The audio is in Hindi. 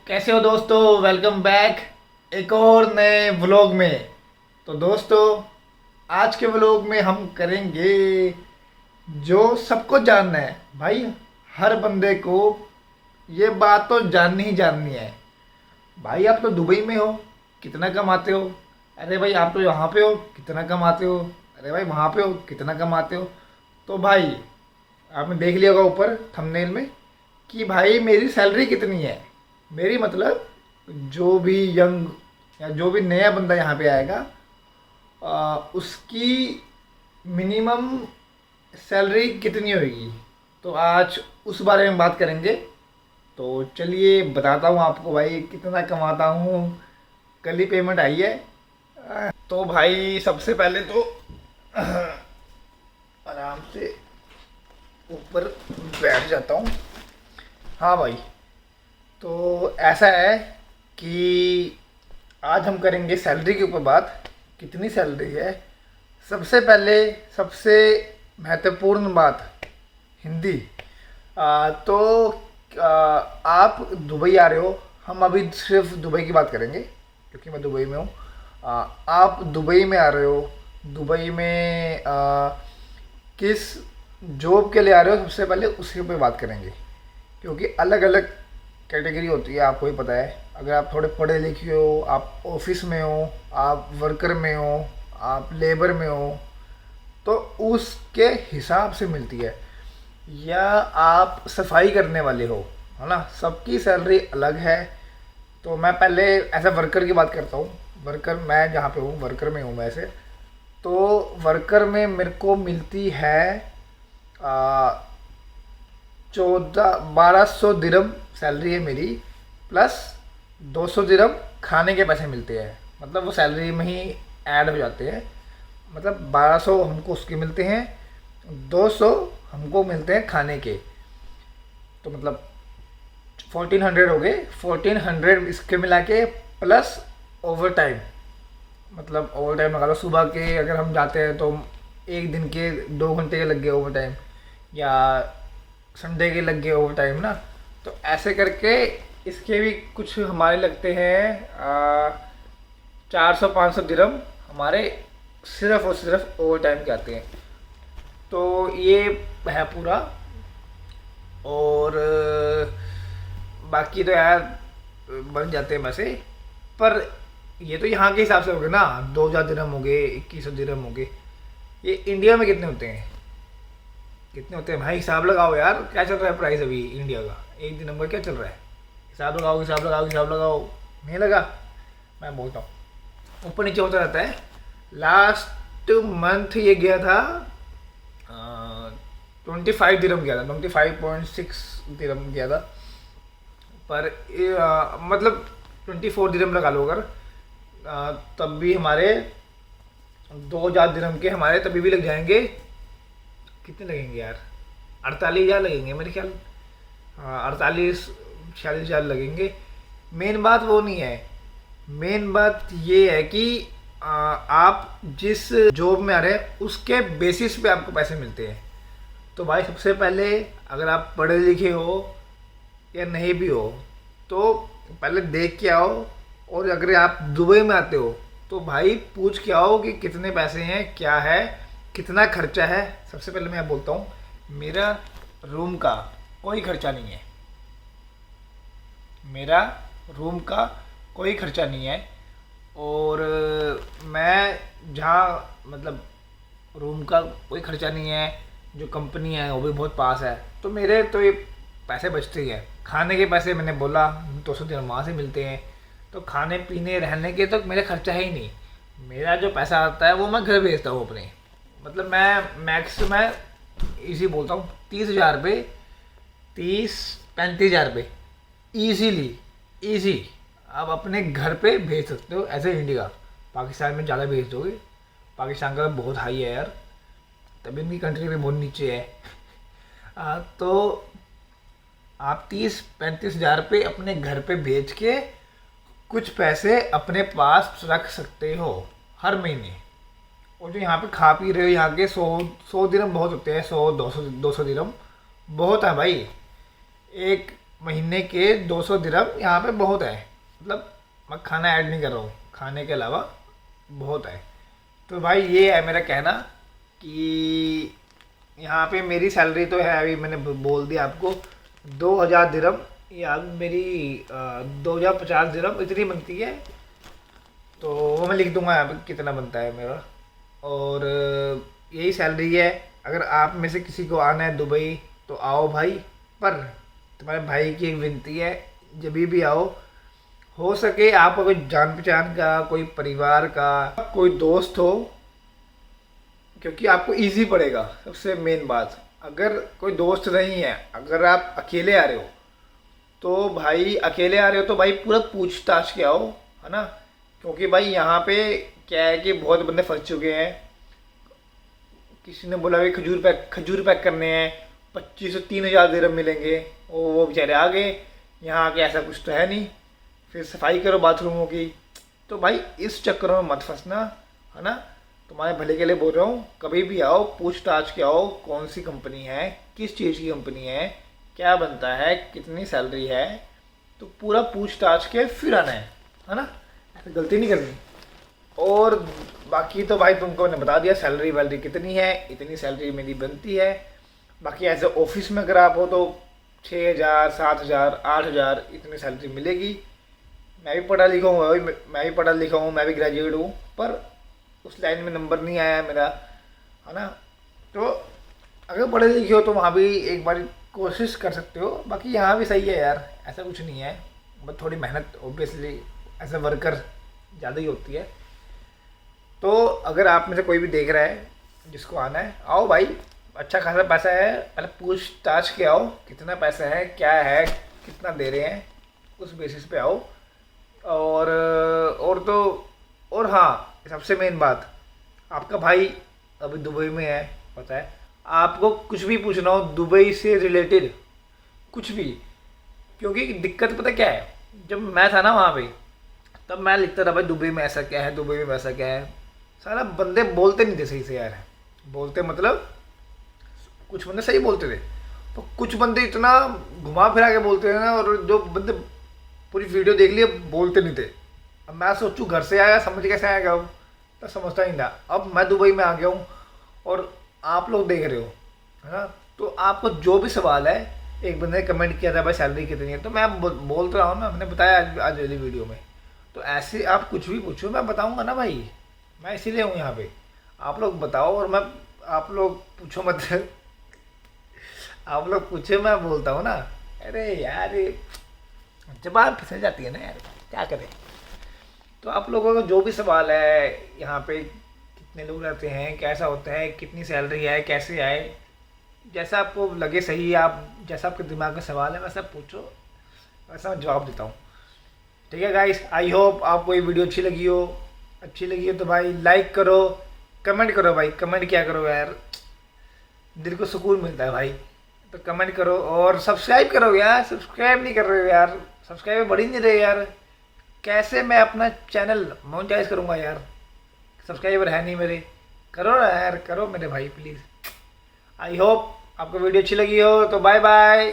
कैसे हो दोस्तों। वेलकम बैक एक और नए व्लॉग में। तो दोस्तों, आज के व्लॉग में हम करेंगे जो सबको जानना है भाई। हर बंदे को ये बात तो जाननी ही जाननी है। भाई आप तो दुबई में हो, कितना कमाते हो? अरे भाई आप तो यहाँ पे हो, कितना कमाते हो? अरे भाई वहाँ पे हो, कितना कमाते हो? तो भाई आपने देख लिया होगा ऊपर थंबनेल में कि भाई मेरी सैलरी कितनी है। मेरी मतलब जो भी यंग या जो भी नया बंदा यहाँ पे आएगा उसकी मिनिमम सैलरी कितनी होगी। तो आज उस बारे में बात करेंगे। तो चलिए बताता हूँ आपको भाई कितना कमाता हूँ। कल ही पेमेंट आई है। तो भाई सबसे पहले तो आराम से ऊपर बैठ जाता हूँ। हाँ भाई, तो ऐसा है कि आज हम करेंगे सैलरी के ऊपर बात। कितनी सैलरी है? सबसे पहले सबसे महत्वपूर्ण बात, हिंदी। तो आप दुबई आ रहे हो। हम अभी सिर्फ दुबई की बात करेंगे क्योंकि मैं दुबई में हूँ। आप दुबई में आ रहे हो। दुबई में किस जॉब के लिए आ रहे हो, सबसे पहले उसके ऊपर बात करेंगे क्योंकि अलग अलग कैटेगरी होती है, आपको ही पता है। अगर आप थोड़े पढ़े लिखे हो, आप ऑफिस में हो, आप वर्कर में हो, आप लेबर में हो, तो उसके हिसाब से मिलती है। या आप सफाई करने वाले हो, है ना, सबकी सैलरी अलग है। तो मैं पहले ऐसा वर्कर की बात करता हूँ। वर्कर मैं जहाँ पे हूँ, वर्कर में हूँ वैसे। तो वर्कर में मेरे को मिलती है 1200 दिरम सैलरी है मेरी, प्लस 200 दिरम खाने के पैसे मिलते हैं। मतलब वो सैलरी में ही ऐड हो जाते हैं। मतलब 1200 हमको उसके मिलते हैं, 200 हमको मिलते हैं खाने के। तो मतलब 1400 हो गए। 1400 इसके मिला के प्लस ओवर टाइम। मतलब ओवर टाइम लगा लो, सुबह के अगर हम जाते हैं तो एक दिन के 2 घंटे के लग गए ओवर टाइम, या संडे के लग गए ओवर टाइम ना। तो ऐसे करके इसके भी कुछ हमारे लगते हैं 400-500 दिरम हमारे सिर्फ और सिर्फ ओवर टाइम के आते हैं। तो ये है पूरा। और बाकी तो यार बन जाते हैं वैसे। पर ये तो यहाँ के हिसाब से हो गए ना, 2000 दिरम हो गए, 2100 दिरम हो गए। ये इंडिया में कितने होते हैं? कितने होते हैं भाई? हिसाब लगाओ यार, क्या चल रहा है प्राइस अभी इंडिया का? एक दिन नंबर क्या चल रहा है? हिसाब लगाओ, हिसाब लगाओ, हिसाब लगाओ। नहीं लगा? मैं बोलता हूँ ऊपर नीचे होता रहता है। लास्ट मंथ ये गया था 25 दिरम गया था, 25.6 दिरम गया था। पर मतलब 24 दिरम लगा लो अगर। तब भी हमारे 2000 दिरम के हमारे तभी भी लग जाएंगे। कितने लगेंगे यार? 48,000 लगेंगे मेरे ख्याल। हाँ, 48-46,000 लगेंगे। मेन बात वो नहीं है। मेन बात ये है कि आप जिस जॉब में आ रहे हैं उसके बेसिस पे आपको पैसे मिलते हैं। तो भाई सबसे पहले अगर आप पढ़े लिखे हो या नहीं भी हो तो पहले देख के आओ। और अगर आप दुबई में आते हो तो भाई पूछ के आओ कि कितने पैसे हैं, क्या है, कितना खर्चा है। सबसे पहले मैं बोलता हूँ, मेरा रूम का कोई खर्चा नहीं है। मेरा रूम का कोई खर्चा नहीं है। और मैं जहाँ मतलब रूम का कोई खर्चा नहीं है, जो कंपनी है वो भी बहुत पास है, तो मेरे तो ये पैसे बचते ही हैं। खाने के पैसे मैंने बोला 200 दिरहम वहाँ से मिलते हैं। तो खाने पीने रहने के तो मेरा खर्चा है ही नहीं। मेरा जो पैसा आता है वो मैं घर भेजता हूँ अपने। मतलब मैं मैक्स मैं इसी बोलता हूँ 30,000 रुपये, 30-35,000 रुपये ईजीली ईजी आप अपने घर पे भेज सकते हो। ऐसे इंडिया, पाकिस्तान में ज़्यादा भेज दोगे। पाकिस्तान का बहुत हाई है यार, तभी उनकी कंट्री में बहुत नीचे है। तो आप 30-35,000 रुपये अपने घर पे भेज के कुछ पैसे अपने पास रख सकते हो हर महीने। और जो यहाँ पे खा पी रहे हो, यहाँ के 100 दिरम बहुत होते हैं। 100-200 दिरम बहुत है भाई। एक महीने के 200 दिरहम यहाँ पे बहुत है। मतलब मैं खाना ऐड नहीं कर रहा हूँ, खाने के अलावा बहुत है। तो भाई ये है मेरा कहना कि यहाँ पे मेरी सैलरी तो है, अभी मैंने बोल दिया आपको 2000 दिरहम, या मेरी 2050 दिरहम इतनी बनती है। तो वो मैं लिख दूंगा यहाँ पे कितना बनता है मेरा। और यही सैलरी है। अगर आप में से किसी को आना है दुबई तो आओ भाई, पर तुम्हारे भाई की एक विनती है, जब भी आओ हो सके आपका कोई जान पहचान का, कोई परिवार का कोई दोस्त हो, क्योंकि आपको इजी पड़ेगा। सबसे मेन बात, अगर कोई दोस्त नहीं है, अगर आप अकेले आ रहे हो तो भाई, अकेले आ रहे हो तो भाई पूरा पूछताछ के आओ, है ना। क्योंकि भाई यहाँ पे क्या है कि बहुत बंदे फंस चुके हैं। किसी ने बोला कि खजूर पैक करने हैं, 25 से 3000 दिरहम मिलेंगे, वो बेचारे आ गए। यहाँ आके ऐसा कुछ तो है नहीं। फिर सफाई करो बाथरूमों की। तो भाई इस चक्करों में मत फंसना, है ना। तुम्हारे भले के लिए बोल रहा हूँ, कभी भी आओ पूछताछ के आओ, कौन सी कंपनी है, किस चीज़ की कंपनी है, क्या बनता है, कितनी सैलरी है, तो पूरा पूछताछ के फिर आना है ना। ऐसे गलती नहीं करनी। और बाकी तो भाई तुमको मैंने बता दिया सैलरी वैलरी कितनी है, इतनी सैलरी मेरी बनती है। बाकी ऐसे ऑफिस में अगर आप हो तो 6000 7000 8000 इतनी सैलरी मिलेगी। मैं भी पढ़ा लिखा हूँ, मैं भी ग्रेजुएट हूँ, पर उस लाइन में नंबर नहीं आया मेरा, है ना। तो अगर पढ़े लिखे हो तो वहाँ भी एक बार कोशिश कर सकते हो। बाकी यहाँ भी सही है यार, ऐसा कुछ नहीं है, बस थोड़ी मेहनत ऑब्वियसली एज ए वर्कर ज़्यादा ही होती है। तो अगर आप में से कोई भी देख रहा है जिसको आना है, आओ भाई, अच्छा खासा पैसा है। पहले पूछताछ के आओ, कितना पैसा है, क्या है, कितना दे रहे हैं, उस बेसिस पे आओ। और हाँ, सबसे मेन बात, आपका भाई अभी दुबई में है, पता है। आपको कुछ भी पूछना हो दुबई से रिलेटेड, कुछ भी, क्योंकि दिक्कत पता क्या है, जब मैं था ना वहाँ पे, तब मैं लिखता था भाई दुबई में ऐसा क्या है, दुबई में वैसा क्या है। सारा बंदे बोलते नहीं थे सही से यार। बोलते मतलब कुछ बंदे सही बोलते थे, तो कुछ बंदे इतना घुमा फिरा के बोलते थे ना, और जो बंदे पूरी वीडियो देख लिए बोलते नहीं थे। अब मैं सोचूं घर से आया, समझ कैसे आएगा वो, तो समझता नहीं था। अब मैं दुबई में आ गया हूँ और आप लोग देख रहे हो, है ना। तो आपको जो भी सवाल है, एक बंदे ने कमेंट किया था भाई सैलरी कितनी है, तो मैं बोलता रहा हूँ ना, मैंने बताया आज वाली वीडियो में। तो ऐसे आप कुछ भी पूछो, मैं बताऊँगा ना भाई, मैं इसीलिए हूँ यहाँ पे। आप लोग बताओ और मैं, आप लोग पूछो मत आप लोग पूछे, मैं बोलता हूँ ना। अरे यार जबान फिसल जाती है ना यार, क्या करें। तो आप लोगों का जो भी सवाल है, यहाँ पे कितने लोग रहते हैं, कैसा होता है, कितनी सैलरी है, कैसे आए, जैसा आपको लगे सही, आप जैसा आपके दिमाग में सवाल है वैसा पूछो, वैसा मैं जवाब देता हूँ। ठीक है गाइस, आई होप आपको ये वीडियो अच्छी लगी हो तो भाई लाइक करो, कमेंट करो भाई, कमेंट क्या करो यार, दिल को सुकून मिलता है भाई। तो कमेंट करो और सब्सक्राइब करो यार, सब्सक्राइब नहीं कर रहे हो यार, सब्सक्राइबर बढ़ ही नहीं रहे यार। कैसे मैं अपना चैनल मोनेटाइज करूँगा यार, सब्सक्राइबर है नहीं मेरे। करो ना यार, करो मेरे भाई प्लीज़। आई होप आपको वीडियो अच्छी लगी हो, तो बाय बाय।